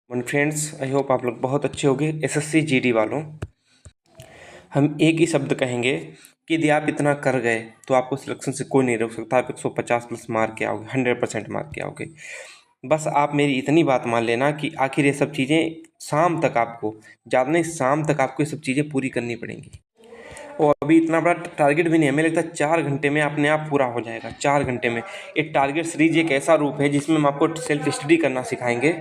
Friends, I hope आप लोग बहुत अच्छे होंगे। एसएससी जीडी वालों, हम एक ही शब्द कहेंगे कि यदि आप इतना कर गए तो आपको सिलेक्शन से कोई नहीं रोक सकता। आप 150 प्लस मार्क के आओगे, 100% मार्क के आओगे। बस आप मेरी इतनी बात मान लेना कि आखिर ये सब चीज़ें शाम तक आपको, ज़्यादा नहीं, शाम तक आपको ये सब चीज़ें पूरी करनी पड़ेंगी। और अभी इतना बड़ा टारगेट भी नहीं है, हमें लगता है 4 घंटे में अपने आप पूरा हो जाएगा। 4 घंटे में एक टारगेट सीरीज एक ऐसा रूप है जिसमें हम आपको सेल्फ स्टडी करना सिखाएंगे।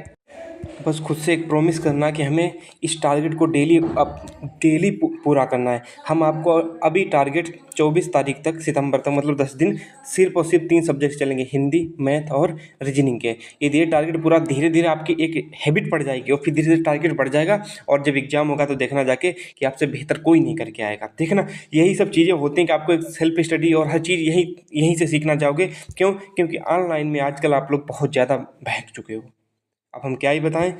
बस खुद से एक प्रॉमिस करना कि हमें इस टारगेट को डेली पूरा करना है। हम आपको अभी टारगेट 24 तारीख तक, सितंबर तक, मतलब 10 दिन सिर्फ और सिर्फ 3 सब्जेक्ट चलेंगे, हिंदी, मैथ और रीजनिंग के। ये टारगेट पूरा धीरे धीरे आपकी एक हैबिट पड़ जाएगी और फिर धीरे धीरे टारगेट बढ़ जाएगा। और जब एग्जाम होगा तो देखना जाके कि आपसे बेहतर कोई नहीं करके आएगा। देखना, यही सब चीज़ें होती हैं कि आपको एक सेल्फ स्टडी और हर चीज़ यहीं से सीखना चाहोगे। क्यों? क्योंकि ऑनलाइन में आजकल आप लोग बहुत ज़्यादा बहक चुके हो। अब हम क्या ही बताएं।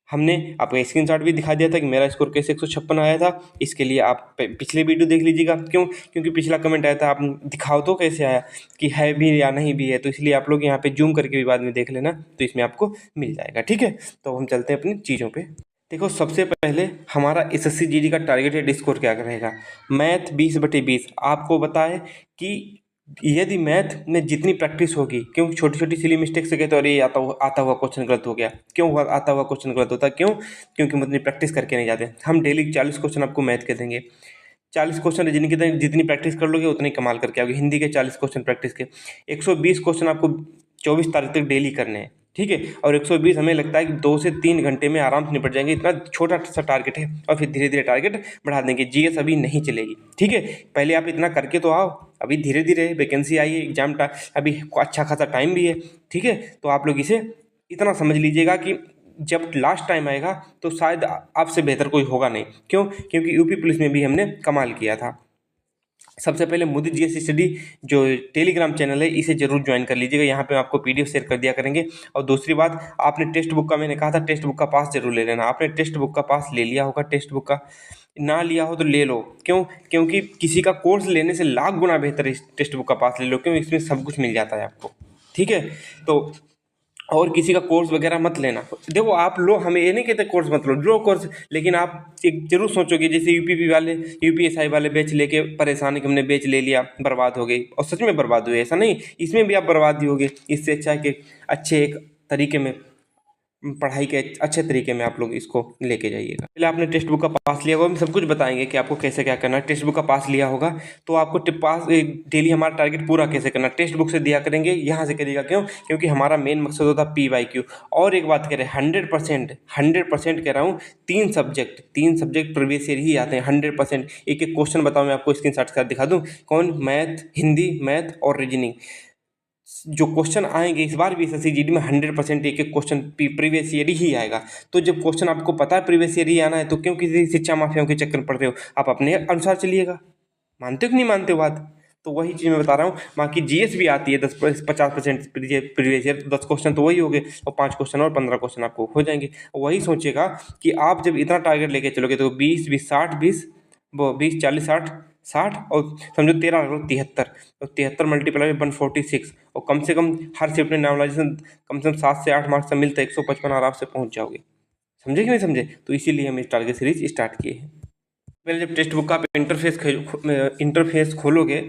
हमने आपको स्क्रीनशॉट भी दिखा दिया था कि मेरा स्कोर कैसे 156 आया था। इसके लिए आप पिछले वीडियो देख लीजिएगा। क्यों? क्योंकि पिछला कमेंट आया था, आप दिखाओ तो कैसे आया, कि है भी या नहीं भी है। तो इसलिए आप लोग यहाँ पे जूम करके भी बाद में देख लेना, तो इसमें आपको मिल जाएगा। ठीक है, तो हम चलते हैं अपनी चीज़ों पे। देखो, सबसे पहले हमारा एसएससी जीडी का टारगेटेड स्कोर क्या रहेगा। मैथ 20/20 आपको बताए कि यदि मैथ में जितनी प्रैक्टिस होगी, क्योंकि छोटी छोटी सिली मिस्टेक से कहते हो अरे ये आता हुआ क्वेश्चन गलत हो गया। क्यों हुआ आता हुआ क्वेश्चन गलत होता है? क्यों? क्योंकि हम उतनी प्रैक्टिस करके नहीं जाते। हम डेली 40 क्वेश्चन आपको मैथ के देंगे, 40 क्वेश्चन रीजनिंग के देंगे। जितनी प्रैक्टिस कर लोगे उतनी कमाल करके आओगे। हिंदी के 40 क्वेश्चन प्रैक्टिस के, 120 क्वेश्चन आपको 24 तारीख तक डेली करने हैं। ठीक है, और 120 हमें लगता है कि 2 से 3 घंटे में आराम से निपट जाएंगे। इतना छोटा सा टारगेट है और फिर धीरे धीरे टारगेट बढ़ा देंगे। जीएस अभी नहीं चलेगी। ठीक है, पहले आप इतना करके तो आओ। अभी धीरे धीरे वैकेंसी आई है, अभी अच्छा खासा टाइम भी है। ठीक है, तो आप लोग इसे इतना समझ लीजिएगा कि जब लास्ट टाइम आएगा तो शायद आपसे बेहतर कोई होगा नहीं। क्यों? क्योंकि यूपी पुलिस में भी हमने कमाल किया था। सबसे पहले मोदी जीएस स्टडी जो टेलीग्राम चैनल है, इसे जरूर ज्वाइन कर लीजिएगा। यहाँ पे आपको पीडीएफ शेयर कर दिया करेंगे। और दूसरी बात, आपने टेक्स्ट बुक का, मैंने कहा था टेक्स्ट बुक का पास जरूर ले लेना। आपने टेक्स्ट बुक का पास ले लिया होगा, टेक्स्ट बुक का ना लिया हो तो ले लो। क्यों? क्योंकि किसी का कोर्स लेने से लाख गुना बेहतर इस टेक्स्ट बुक का पास ले लो। क्यों? इसमें सब कुछ मिल जाता है आपको। ठीक है, तो और किसी का कोर्स वगैरह मत लेना। देखो, आप लो, हमें ये नहीं कहते कोर्स मत लो कोर्स, लेकिन आप एक जरूर सोचोगे जैसे यूपीपी वाले, यूपीएसआई वाले बैच लेके परेशान है कि हमने बैच ले लिया, बर्बाद हो गई। और सच में बर्बाद हुए, ऐसा नहीं, इसमें भी आप बर्बाद ही होगे। इससे अच्छा है कि अच्छे एक तरीके में पढ़ाई के अच्छे तरीके में आप लोग इसको लेके जाइएगा। पहले आपने टेक्स्ट बुक का पास लिया होगा, हम सब कुछ बताएंगे कि आपको कैसे क्या करना है। टेक्स्ट बुक का पास लिया होगा तो आपको पास डेली हमारा टारगेट पूरा कैसे करना, टेक्स्ट बुक से दिया करेंगे, यहाँ से करिएगा। क्यों? क्योंकि हमारा मेन मकसद होता है PYQ। और एक बात कह रहे हैं, 100% कह रहा हूँ, 3 सब्जेक्ट प्रीवियस ईयर ही आते हैं 100%। एक एक क्वेश्चन बताओ, मैं आपको स्क्रीनशॉट कर दिखा दूँ। कौन? मैथ, हिंदी, मैथ और रीजनिंग। जो क्वेश्चन आएंगे इस बार भी एसएससी जीडी में 100% एक एक क्वेश्चन प्रीवियस ईयर ही आएगा। तो जब क्वेश्चन आपको पता है प्रीवियस ईयर ही आना है, तो क्यों किसी शिक्षा माफियाओं के चक्कर में पड़ रहे हो? आप अपने अनुसार चलिएगा। मानते हो कि नहीं मानते हो बात? तो वही चीज़ मैं बता रहा हूँ। बाकी जीएस भी आती है 50% प्रीवियस ईयर, 10 क्वेश्चन तो वही हो गए, और 5 क्वेश्चन और 15 क्वेश्चन आपको हो जाएंगे। वही सोचिएगा कि आप जब इतना टारगेट लेके चलोगे तो 20 60 20, वो 20 40 60 60 और समझो 13 रख लो 73। तो 73 मल्टीप्लाई 146, और कम से कम हर शिफ्ट में नॉर्मलाइजेशन कम से कम 7 से 8 मार्क्स से मिलता है, 155 आराम से पहुंच जाओगे। समझे कि नहीं समझे? तो इसीलिए हम इस टारगेट सीरीज स्टार्ट किए हैं। पहले जब टेक्स्ट बुक का आप इंटरफेस खोलोगे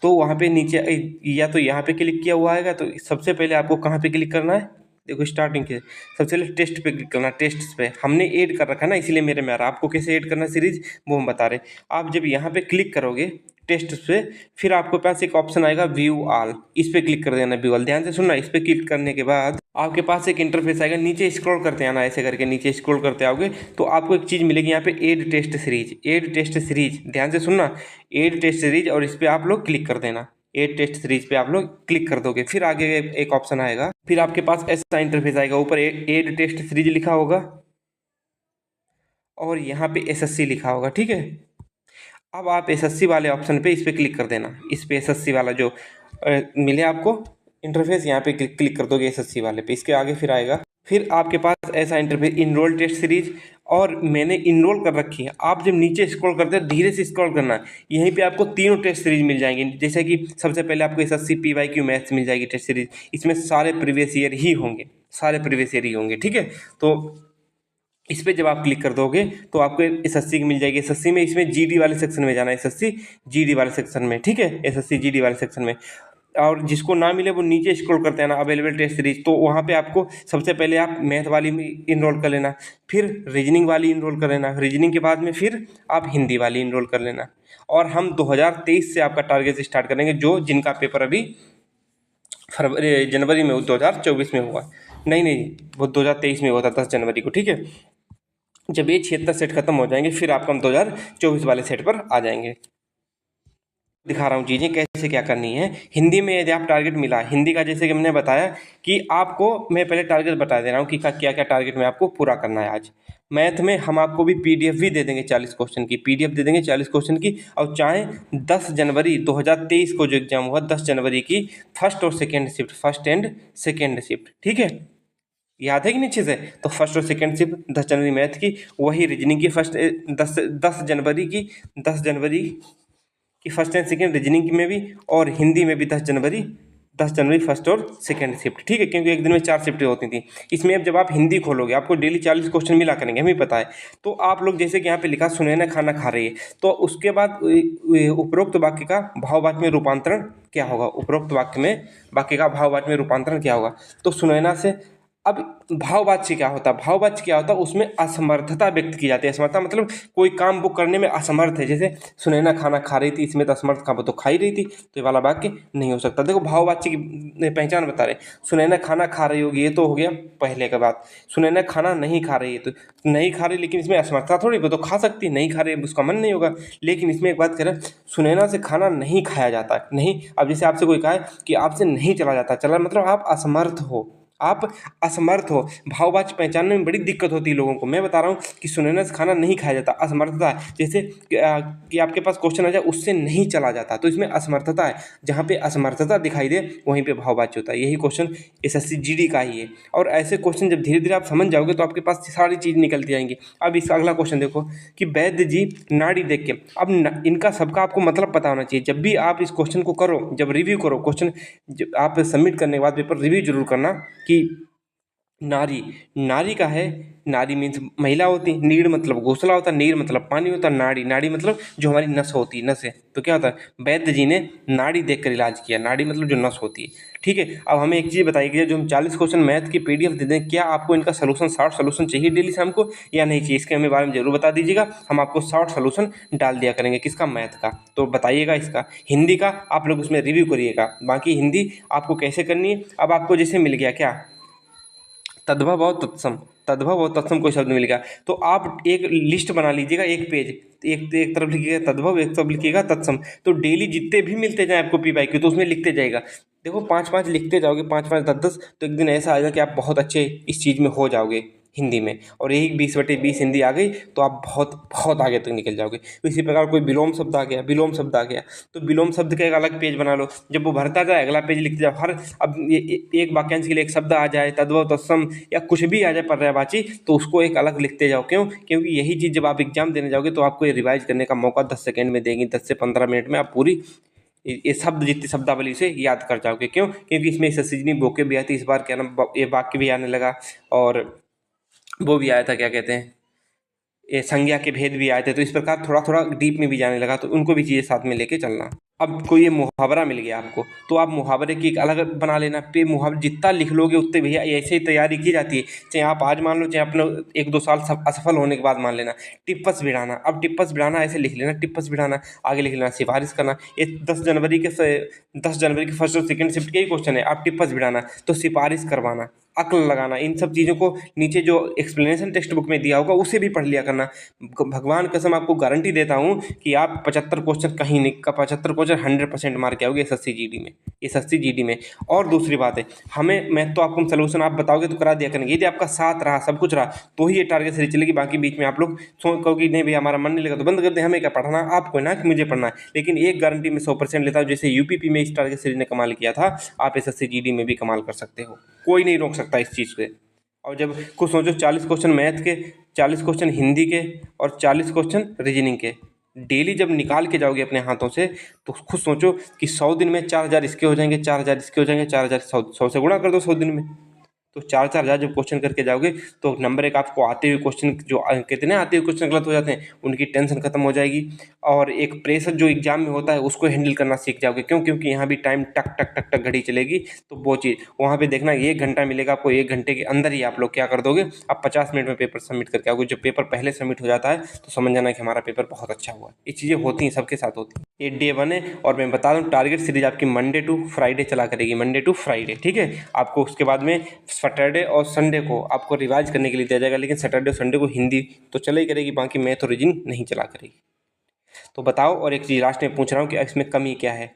तो वहाँ पे नीचे या तो यहाँ पे क्लिक किया हुआ आएगा। तो सबसे पहले आपको कहाँ पे क्लिक करना है? देखो, स्टार्टिंग के सबसे पहले टेस्ट पे क्लिक करना। टेस्ट पे हमने ऐड कर रखा है ना, इसीलिए मेरे में आ रहा है। आपको कैसे ऐड करना सीरीज, वो हम बता रहे हैं। आप जब यहाँ पे क्लिक करोगे टेस्ट पे, फिर आपके पास एक ऑप्शन आएगा व्यू ऑल, इस पे क्लिक कर देना। व्यू ऑल, ध्यान से सुनना। इस पे क्लिक करने के बाद आपके पास एक इंटरफेस आएगा। नीचे स्क्रॉल करते आना, ऐसे करके नीचे स्क्रॉल करते आओगे तो आपको एक चीज़ मिलेगी यहाँ पे, add test series. Add test series, ध्यान से सुनना, ऐड टेस्ट सीरीज, और इस पे आप लोग क्लिक कर देना। ऐड टेस्ट सीरीज पे आप लोग क्लिक कर दोगे, फिर आगे एक ऑप्शन आएगा। फिर आपके पास ऐसा इंटरफेस आएगा, ऊपर ऐड टेस्ट सीरीज लिखा होगा और यहाँ पे एसएससी लिखा होगा। ठीक है, अब आप एसएससी वाले ऑप्शन पे इस पे क्लिक कर देना। इस पे एसएससी वाला जो मिले आपको इंटरफेस, यहाँ पे क्लिक कर दोगे एसएससी वाले पे। इसके आगे फिर आएगा, फिर आपके पास ऐसा इंटरफेस, इनरोल टेस्ट सीरीज, और मैंने इनरोल कर रखी है। आप जब नीचे स्क्रॉल करते हैं, धीरे से स्क्रॉल करना है, यहीं पे आपको तीनों टेस्ट सीरीज मिल जाएंगी। जैसे कि सबसे पहले आपको एसएससी PYQ मैथ्स मिल जाएगी टेस्ट सीरीज। इसमें सारे प्रीवियस ईयर ही होंगे, सारे प्रीवियस ईयर ही होंगे। ठीक है, तो इस पे जब आप क्लिक कर दोगे तो आपको एसएससी की मिल जाएगी। एसएससी में इसमें जीडी वाले सेक्शन में जाना है, एसएससी जीडी वाले सेक्शन में, ठीक है, एसएससी जीडी वाले सेक्शन में। और जिसको ना मिले वो नीचे स्क्रॉल करते हैं ना, अवेलेबल टेस्ट सीरीज, तो वहाँ पे आपको सबसे पहले आप मैथ वाली में इनरोल कर लेना, फिर रीजनिंग वाली इनरोल कर लेना, रीजनिंग के बाद में फिर आप हिंदी वाली इनरोल कर लेना। और हम 2023 से आपका टारगेट स्टार्ट करेंगे, जो जिनका पेपर अभी फरवरी जनवरी में 2024 में हुआ, नहीं वो 2023 में हुआ था 10 जनवरी को, ठीक है। जब ये 76 सेट खत्म हो जाएंगे फिर आपका हम 2024 वाले सेट पर आ जाएंगे। दिखा रहा हूँ चीज़ें कैसे क्या करनी है। हिंदी में यदि आप टारगेट मिला, हिंदी का जैसे कि मैंने बताया कि आपको मैं पहले टारगेट बता दे रहा हूँ कि क्या क्या टारगेट में आपको पूरा करना है आज। मैथ में हम आपको भी पीडीएफ भी दे देंगे 40 क्वेश्चन की, पीडीएफ दे देंगे 40 क्वेश्चन की। और चाहे 10 जनवरी 2023 को जो एग्जाम हुआ 10 जनवरी की फर्स्ट और second shift, first and second shift, ठीक है, याद है कि नहीं अच्छे से। तो फर्स्ट और सेकेंड शिफ्ट 10 जनवरी मैथ की, वही रीजनिंग की फर्स्ट 10 जनवरी की, 10 जनवरी की फर्स्ट एंड सेकेंड रीजनिंग में भी, और हिंदी में भी 10 जनवरी फर्स्ट और सेकेंड शिफ्ट, ठीक है, क्योंकि एक दिन में 4 शिफ्टें होती थी। इसमें अब जब आप हिंदी खोलोगे आपको डेली 40 क्वेश्चन मिला करेंगे, हमें पता है। तो आप लोग जैसे कि यहाँ पे लिखा सुनैना खाना खा रही है, तो उसके बाद उपरोक्त वाक्य का भाववाचक में रूपांतरण क्या होगा, उपरोक्त वाक्य का भाववाचक में रूपांतरण क्या होगा। तो सुनैना से अब भाववाच्य क्या होता है, भाववाच्य क्या होता है, उसमें असमर्थता व्यक्त की जाती है। असमर्थता मतलब कोई काम वो करने में असमर्थ है, जैसे सुनैना खाना खा रही थी, इसमें तो असमर्थ का वो तो खा ही रही थी, तो ये वाला वाक्य नहीं हो सकता। देखो भाववाच्य की पहचान बता रहे, सुनैना खाना खा रही होगी, ये तो हो गया पहले का बात। सुनैना खाना नहीं खा रही है, तो नहीं खा रही, लेकिन इसमें असमर्थता थोड़ी, वो तो खा सकती, नहीं खा रही उसका मन नहीं होगा। लेकिन इसमें एक बात करें, सुनैना से खाना नहीं खाया जाता है, नहीं। अब जैसे आपसे कोई कहा है कि आपसे नहीं चला जाता, चला मतलब आप असमर्थ हो, आप असमर्थ हो। भाववाच्य पहचानने में बड़ी दिक्कत होती है लोगों को। मैं बता रहा हूँ कि सुनैना से खाना नहीं खाया जाता, असमर्थता है। जैसे कि आपके पास क्वेश्चन आ जाए उससे नहीं चला जाता, तो इसमें असमर्थता है। जहाँ पे असमर्थता दिखाई दे वहीं पे भाववाच्य होता है। यही क्वेश्चन एसएससी जीडी का ही है। और ऐसे क्वेश्चन जब धीरे धीरे आप समझ जाओगे तो आपके पास सारी चीज़ निकलती आएंगी। अब इसका अगला क्वेश्चन देखो कि वैद्य जी नाड़ी देख के, अब इनका सबका आपको मतलब पता होना चाहिए। जब भी आप इस क्वेश्चन को करो, जब रिव्यू करो क्वेश्चन, जब आप सबमिट करने के बाद पेपर रिव्यू जरूर करना कि नारी, नारी का है, नारी मीन्स महिला होती, नीड़ मतलब घोंसला होता, नीर मतलब पानी होता, नाड़ी, नाड़ी मतलब जो हमारी नस होती है, नस है। तो क्या होता है, वैद्य जी ने नाड़ी देखकर इलाज किया, नाड़ी मतलब जो नस होती है, ठीक है। अब हमें एक चीज़ बताइए कि जो हम 40 क्वेश्चन मैथ की पीडीएफ दे दें, क्या आपको इनका सोल्यूशन 60 सोल्यूशन चाहिए डेली शाम को या नहीं चाहिए, इसके हमें बारे में जरूर बता दीजिएगा। हम आपको 60 सोल्यूशन डाल दिया करेंगे, किसका, मैथ का। तो बताइएगा इसका। हिंदी का आप लोग उसमें रिव्यू करिएगा। बाकी हिंदी आपको कैसे करनी है, अब आपको जैसे मिल गया क्या, तद्भव और तत्सम, तद्भव और तत्सम कोई शब्द मिल गया तो आप एक लिस्ट बना लीजिएगा, एक पेज, एक तरफ लिखिएगा तद्भव, एक तरफ लिखिएगा तत्सम। तो डेली जितने भी मिलते जाए आपको पी बाई क्यू, तो उसमें लिखते जाएगा। देखो 5-5 लिखते जाओगे, 5-5 10-10, तो एक दिन ऐसा आएगा कि आप बहुत अच्छे इस चीज़ में हो जाओगे हिंदी में। और यही 20/20 हिंदी आ गई तो आप बहुत बहुत आगे तक निकल जाओगे। इसी प्रकार कोई विलोम शब्द आ गया, विलोम शब्द आ गया, तो विलोम शब्द का एक अलग पेज बना लो। जब वो भरता जाए अगला पेज लिखते जाओ। हर अब एक वाक्यांश के लिए एक शब्द आ जाए, तद्भव तत्सम या कुछ भी आ जाए पर्यायवाची, तो उसको एक अलग लिखते जाओ। क्यों, क्योंकि यही चीज़ जब आप एग्जाम देने जाओगे तो आपको ये रिवाइज करने का मौका 10 सेकेंड में देंगी, 10 से 15 मिनट में आप पूरी ये शब्द जितनी शब्दावली से याद कर जाओगे। क्यों, क्योंकि इसमें ससिजनी बोके भी आती है, इस बार क्या नाम ये वाक्य भी आने लगा, और वो भी आया था, क्या कहते हैं, ये संज्ञा के भेद भी आए थे। तो इस प्रकार थोड़ा थोड़ा डीप में भी जाने लगा, तो उनको भी चीज़ें साथ में लेके चलना। अब कोई ये मुहावरा मिल गया आपको, तो आप मुहावरे की एक अलग बना लेना। पे मुहावरा जितना लिख लोगे उतने भैया ऐसे ही तैयारी की जाती है। चाहे आप आज मान लो, चाहे अपने 1-2 साल असफल होने के बाद मान लेना। टिप्पस भिड़ाना, अब टिप्पस भिड़ाना ऐसे लिख लेना, टिप्पस भिड़ाना, आगे लिख लेना सिफारिश करना। ये 10 जनवरी के फर्स्ट और सेकंड शिफ्ट के ही क्वेश्चन है। आप टिप्पस भिड़ाना तो सिफारिश करवाना, अक्ल लगाना, इन सब चीज़ों को नीचे जो एक्सप्लेनेशन टेक्स्ट बुक में दिया होगा उसे भी पढ़ लिया करना। भगवान कसम आपको गारंटी देता हूँ कि आप 75 क्वेश्चन कहीं नहीं का 75 क्वेश्चन 100% मार्क के आओगे एसएससी जीडी में, एसएससी जीडी में। और दूसरी बात है, हमें मैं तो आपको सोल्यूशन आप बताओगे तो करा दिया करेंगे। यदि आपका साथ रहा, सब कुछ रहा, तो ही ये टारगेट सीरीज चलेगी। बाकी बीच में आप लोग कहोगे नहीं भैया हमारा मन नहीं लगा तो बंद कर दे, हमें क्या पढ़ना, आपको ना कि मुझे पढ़ना है। लेकिन एक गारंटी मैं 100% लेता हूँ, जैसे यूपीपी में इस टारगेट सीरीज ने कमाल किया था, आप एसएससी जीडी में भी कमाल कर सकते हो। कोई नहीं रोक सकता इस चीज़ से। और जब कुछ सोचो 40 क्वेश्चन मैथ के, 40 क्वेश्चन हिंदी के और 40 क्वेश्चन रीजनिंग के डेली जब निकाल के जाओगे अपने हाथों से, तो खुद सोचो कि 100 दिन में 4000 इसके हो जाएंगे, 4000 इसके हो जाएंगे, 4000 100 से गुणा कर दो 100 दिन में। तो 4-4 जब क्वेश्चन करके जाओगे तो नंबर एक आपको आते हुए क्वेश्चन जो कितने आते हुए क्वेश्चन गलत हो जाते हैं उनकी टेंशन खत्म हो जाएगी, और एक प्रेशर जो एग्जाम में होता है उसको हैंडल करना सीख जाओगे। क्यों? क्योंकि यहाँ भी टाइम टक टक टक टक घड़ी चलेगी, तो वो चीज़ वहाँ पे देखना 1 घंटा मिलेगा आपको, 1 घंटे के अंदर ही आप लोग क्या कर दोगे, आप 50 मिनट में पेपर सबमिट करके आओगे। जब पेपर पहले सबमिट हो जाता है तो समझ जाना कि हमारा पेपर बहुत अच्छा हुआ है। ये चीज़ें होती हैं, सबके साथ होती हैं। ये डे 1 है, और मैं बता दूँ टारगेट सीरीज आपकी मंडे टू फ्राइडे चला करेगी, मंडे टू फ्राइडे, ठीक है। आपको उसके बाद में सैटरडे और संडे को आपको रिवाइज करने के लिए दिया जाएगा, लेकिन सैटरडे और संडे को हिंदी तो चला ही करेगी, बाकी मैथ और रीजनिंग नहीं चला करेगी। तो बताओ, और एक चीज़ लास्ट में पूछ रहा हूँ कि इसमें कमी क्या है।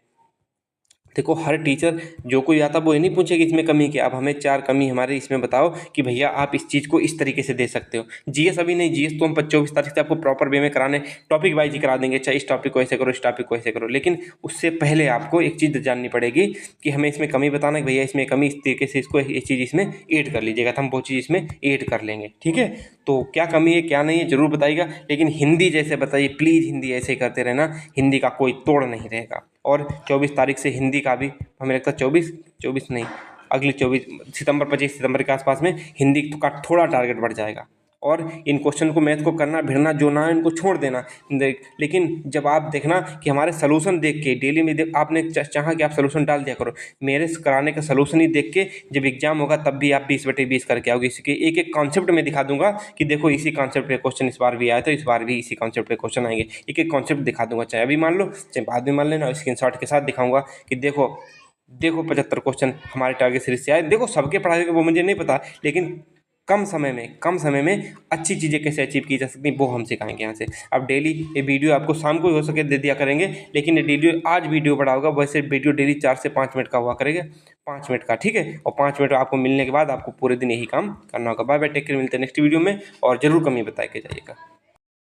देखो, हर टीचर जो कोई आता वो ये नहीं पूछे कि इसमें कमी क्या, अब हमें 4 कमी हमारे इसमें बताओ कि भैया आप इस चीज़ को इस तरीके से दे सकते हो। जीएस अभी नहीं, जीएस तो हम 24 तारीख से आपको प्रॉपर वे में कराने, टॉपिक वाइज ही करा देंगे, चाहे इस टॉपिक को ऐसे करो, इस टॉपिक को ऐसे करो, लेकिन उससे पहले आपको एक चीज़ जाननी पड़ेगी कि हमें इसमें कमी बताना, कि भैया इसमें कमी, इस तरीके से इसको ये चीज़ इसमें ऐड कर लीजिएगा, तो हम वो चीज़ इसमें ऐड कर लेंगे, ठीक है। तो क्या कमी है क्या नहीं है ज़रूर बताइएगा, लेकिन हिंदी जैसे बताइए प्लीज़, हिंदी ऐसे ही करते रहना, हिंदी का कोई तोड़ नहीं रहेगा। और 24 तारीख से हिंदी का भी हमें लगता है 24 नहीं, अगली 24 सितंबर, 25 सितंबर के आसपास में हिंदी का थोड़ा टारगेट बढ़ जाएगा। और इन क्वेश्चन को, मैथ को करना भिड़ना जो ना है इनको छोड़ देना। लेकिन जब आप देखना कि हमारे सलूशन देख के डेली में आपने चाहा कि आप सलूशन डाल दिया करो, मेरे कराने का सलूशन ही देख के जब एग्जाम होगा तब भी आप 20/20 करके आओगे। इसके एक एक कॉन्सेप्ट में दिखा दूंगा कि देखो इसी कॉन्सेप्ट पे क्वेश्चन इस बार भी आया, तो इस बार भी इसी कॉन्सेप्ट पे क्वेश्चन आएंगे। एक एक कॉन्सेप्ट दिखा दूंगा, चाहे अभी मान लो चाहे बाद में मान लेना, स्क्रीनशॉट के साथ दिखाऊंगा कि देखो 75 क्वेश्चन हमारे टारगेट सीरीज से आए। देखो सबके पढ़ाई के वो मुझे नहीं पता, लेकिन कम समय में अच्छी चीज़ें कैसे अचीव की जा सकती हैं वो हम सिखाएंगे यहाँ से। अब डेली ये वीडियो आपको शाम को ही हो सके दे दिया करेंगे, लेकिन ये वीडियो आज वीडियो बड़ा होगा, वैसे वीडियो डेली 4 से 5 मिनट का हुआ करेगा, 5 मिनट का, ठीक है। और 5 मिनट आपको मिलने के बाद आपको पूरे दिन यही काम करना होगा। बाय बाय, टेक केयर, मिलते हैं नेक्स्ट वीडियो में, और ज़रूर कमी बता के जाइएगा।